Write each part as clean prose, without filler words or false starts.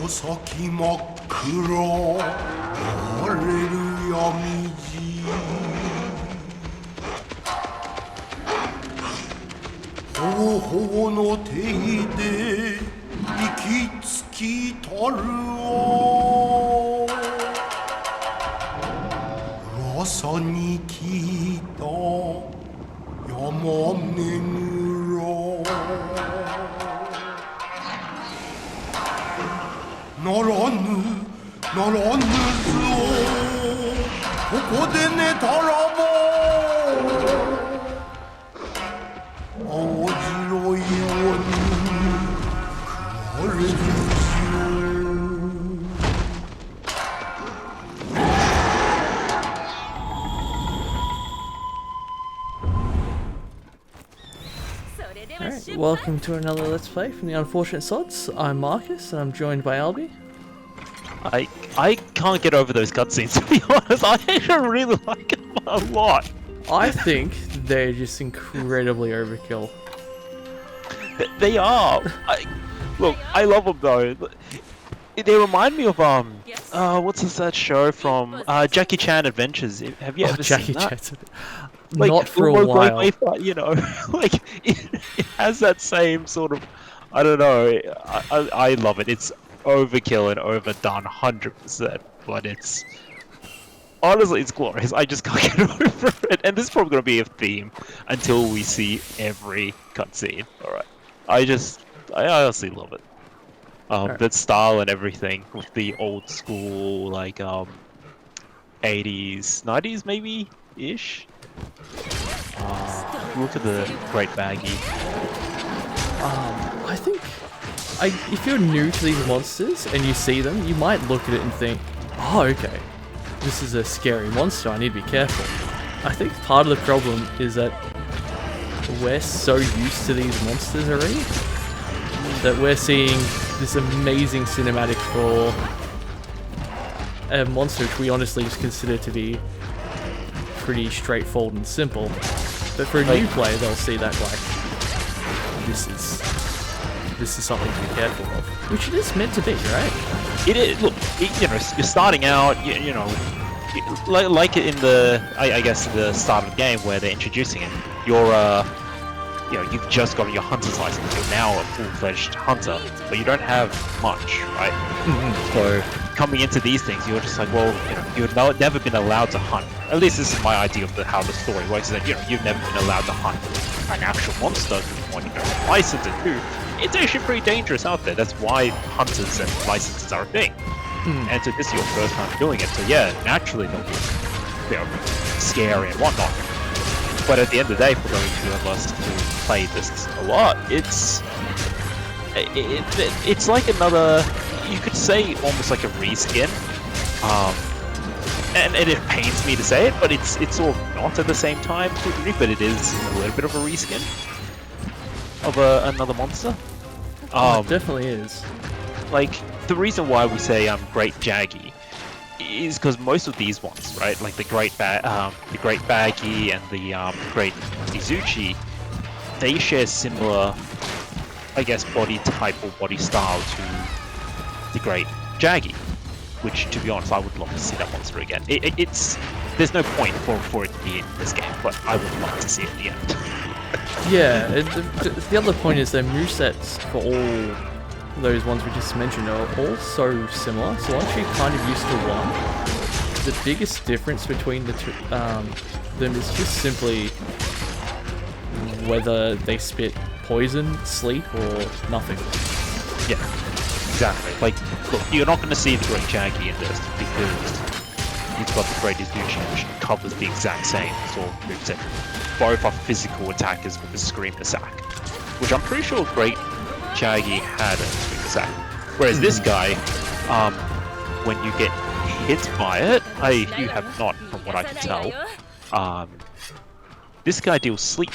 先真っ黒荒れる闇路ほうほうの手で息つきたるわ噂に聞いた山根村ならぬぞここで寝たらば青白いように食われるぞ Alright, welcome to another Let's Play from the Unfortunate Sods. I'm Marcus and I'm joined by Albie. I can't get over those cutscenes, to be honest. I actually really like them a lot. I think they're just incredibly overkill. They are. Look, I love them though. They remind me of what's that show from Jackie Chan Adventures? Have you ever Jackie seen that? Chan. Like, Not for a while. You know, like it has that same sort of. I don't know. I love it. It's overkill and overdone 100%, but it's honestly it's glorious. I just can't get over it, and this is probably gonna be a theme until we see every cutscene. All right, I honestly love it. That style and everything with the old school like 80s, 90s maybe ish. Look at the Great Baggi. I think if you're new to these monsters and you see them, you might look at it and think, oh, okay, this is a scary monster, I need to be careful. I think part of the problem is that we're so used to these monsters already that we're seeing this amazing cinematic for a monster which we honestly just consider to be pretty straightforward and simple. But for a new player, they'll see that like, this is something to be careful of, which it is meant to be, right? It is. Look, you know, you're starting out. You know, like in the I guess in the start of the game where they're introducing it. You're you know, you've just got your hunter's license. You're now a full-fledged hunter, but you don't have much, right? So coming into these things, you're just like, well, you know, you've never been allowed to hunt. At least this is my idea of how the story works. Is that you know, you've never been allowed to hunt an actual monster when you don't have a license and do. It's actually pretty dangerous out there. That's why hunters and licenses are a thing. And so this is your first time doing it. So yeah, naturally they'll be, you know, scary and whatnot. But at the end of the day, for those two of us who play this a lot, it's like another, you could say almost like a reskin. And it pains me to say it, but it's sort of not at the same time to a degree, but it is a little bit of a reskin of another monster. It definitely is. Like, the reason why we say Great Baggi is because most of these ones, right, like the Great Baggi and the Great Izuchi, they share similar, I guess, body type or body style to the Great Baggi, which, to be honest, I would love to see that monster again. There's no point for it to be in this game, but I would love to see it at the end. Yeah, the other point is their movesets for all those ones we just mentioned are all so similar, so once you're kind of used to one, the biggest difference between the two, them is just simply whether they spit poison, sleep, or nothing. Yeah, exactly. Like, look, you're not going to see the Great Baggi in this because you've got the Great Izuchi, which covers the exact same sort of moveset. Both are physical attackers with the Scream Attack, which I'm pretty sure Great Baggi had a Scream Attack. Whereas this guy, when you get hit by it, you have not, from what I can tell. This guy deals sleep.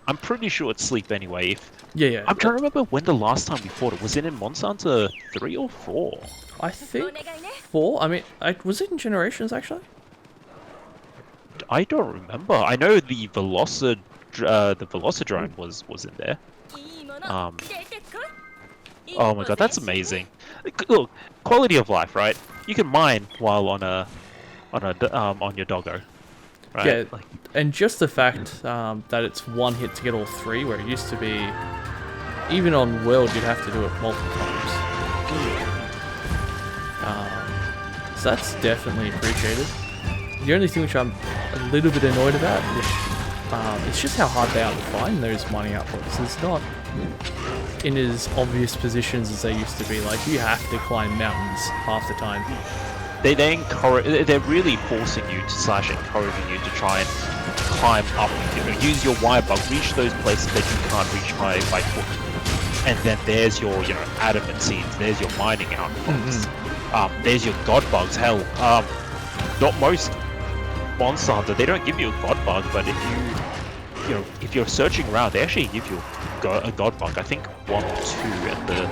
I'm pretty sure it's sleep anyway. Yeah. I'm trying to remember when the last time we fought it. Was it in Monster Hunter 3 or 4? I think 4. I mean, was it in Generations actually? I don't remember. I know the Velocidrome was in there. Oh my god, that's amazing. Look, quality of life, right? You can mine while on your doggo, right? Yeah, Like, and just the fact that it's one hit to get all three, where it used to be, even on World, you'd have to do it multiple times. So that's definitely appreciated. The only thing which I'm a little bit annoyed about, which it's just how hard they are to find those mining outposts. It's not in as obvious positions as they used to be. Like, you have to climb mountains half the time. they're really forcing you to slash encouraging you to try and climb up. Use your wire bug, reach those places that you can't reach by foot. And then there's your adamant seeds. There's your mining outposts. There's your god bugs. Hell, not most Monster Hunter, they don't give you a god bug, but if you're searching around, they actually give you a god bug. I think 1 or 2 at the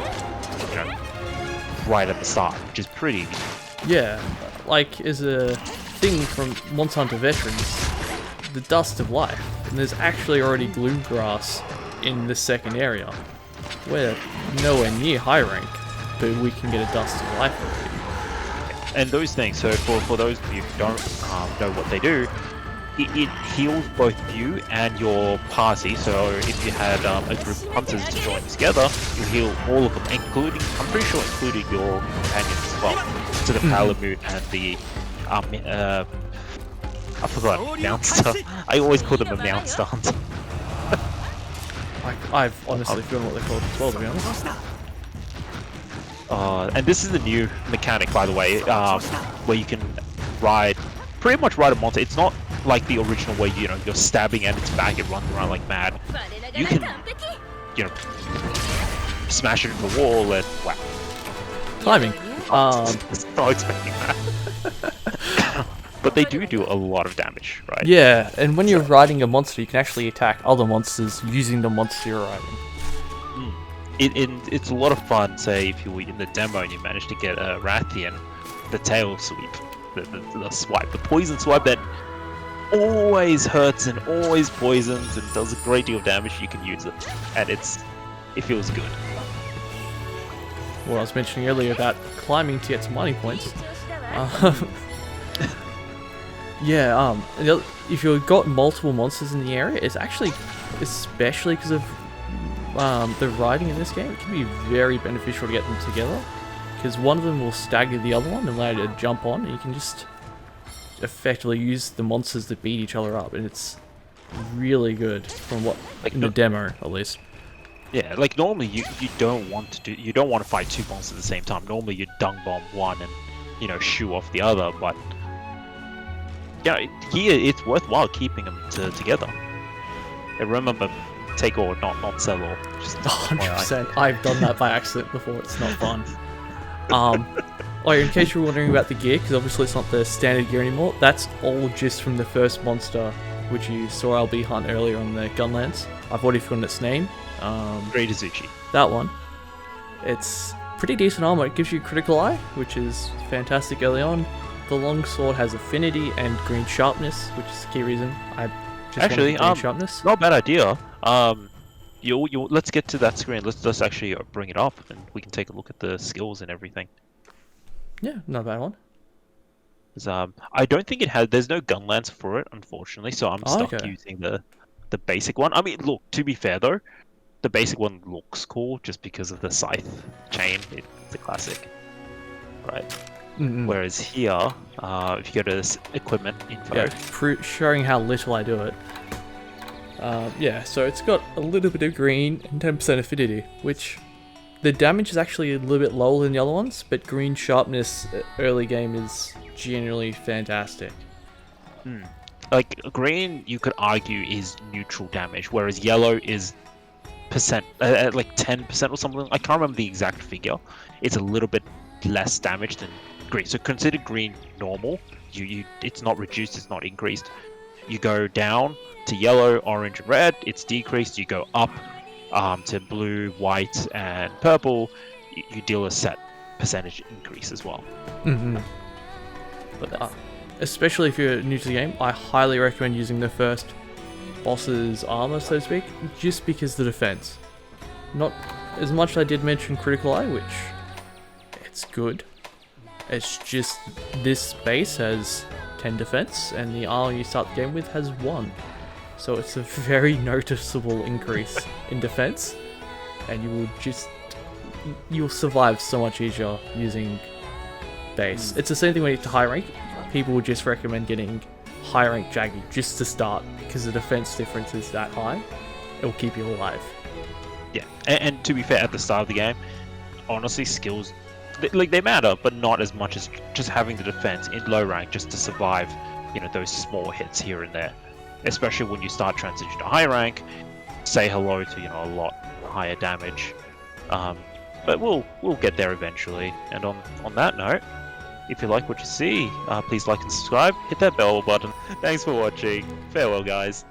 right at the start, which is pretty. Yeah, like as a thing from Monster Hunter veterans, the Dust of Life, and there's actually already Gloomgrass in the second area. We're nowhere near high rank, but we can get a Dust of Life already. And those things, so for those of you who don't know what they do, it heals both you and your party. So if you had a group of hunters to join together, you heal all of them, including, I'm pretty sure including your companions as well. So the Palamute and the I forgot, Mounster. I always call them a Mounster Hunter. I've honestly forgotten what they're called as well, to be honest. And this is the new mechanic, by the way, where you can pretty much ride a monster. It's not like the original where you're stabbing at its back, it runs around like mad. You can, smash it into the wall and wow. Timing. Not expecting that. But they do a lot of damage, right? Yeah, and when you're riding a monster, you can actually attack other monsters using the monster you're riding. It's a lot of fun, say, if you were in the demo and you managed to get a Rathian, the tail sweep, the swipe, the poison swipe that always hurts and always poisons and does a great deal of damage, you can use it. And it feels good. What I was mentioning earlier about climbing to get to mining points. Yeah, if you've got multiple monsters in the area, it's actually, especially because of the riding in this game, it can be very beneficial to get them together, because one of them will stagger the other one and allow you to jump on, and you can just effectively use the monsters to beat each other up, and it's really good from what in the demo at least. Yeah, like normally you don't want to fight 2 monsters at the same time. Normally you dung bomb one and shoo off the other, but yeah, here it's worthwhile keeping them together. And remember, take or not sell or just 100%. I've done that by accident before. It's not fun. In case you're wondering about the gear, because obviously it's not the standard gear anymore, that's all just from the first monster, which you saw LB hunt earlier on the Gunlands. I've already forgotten its name. Great Azuchi. That one. It's pretty decent armor. It gives you critical eye, which is fantastic early on. The longsword has affinity and green sharpness, which is the key reason I just wanted green sharpness. Not a bad idea. Let's get to that screen. Let's actually bring it up, and we can take a look at the skills and everything. Yeah, not a bad one. I don't think it has. There's no gun lance for it, unfortunately. So I'm stuck using the basic one. I mean, look. To be fair though, the basic one looks cool just because of the scythe chain. It's a classic, right? Whereas here, if you go to this equipment info, showing how little I do it. Yeah, so it's got a little bit of green and 10% affinity, which the damage is actually a little bit lower than the other ones, but green sharpness early game is generally fantastic. Like green, you could argue is neutral damage, whereas yellow is percent, like 10% or something. I can't remember the exact figure. It's a little bit less damage than green. So consider green normal. It's not reduced, it's not increased. You go down to yellow, orange, and red, it's decreased. You go up to blue, white, and purple, you deal a set percentage increase as well. But especially if you're new to the game, I highly recommend using the first boss's armor, so to speak, just because the defense. Not as much as I did mention Critical Eye, which it's good, it's just this base has 10 defense and the armor you start the game with has 1. So it's a very noticeable increase in defense, and you'll survive so much easier using base. It's the same thing when you get to high rank. People would just recommend getting high rank Jaggi just to start because the defense difference is that high. It'll keep you alive. Yeah, and to be fair, at the start of the game, honestly, skills, they matter, but not as much as just having the defense in low rank just to survive, those small hits here and there. Especially when you start transitioning to high rank, say hello to, a lot higher damage. But we'll get there eventually. And on that note, if you like what you see, please like and subscribe, hit that bell button. Thanks for watching. Farewell, guys.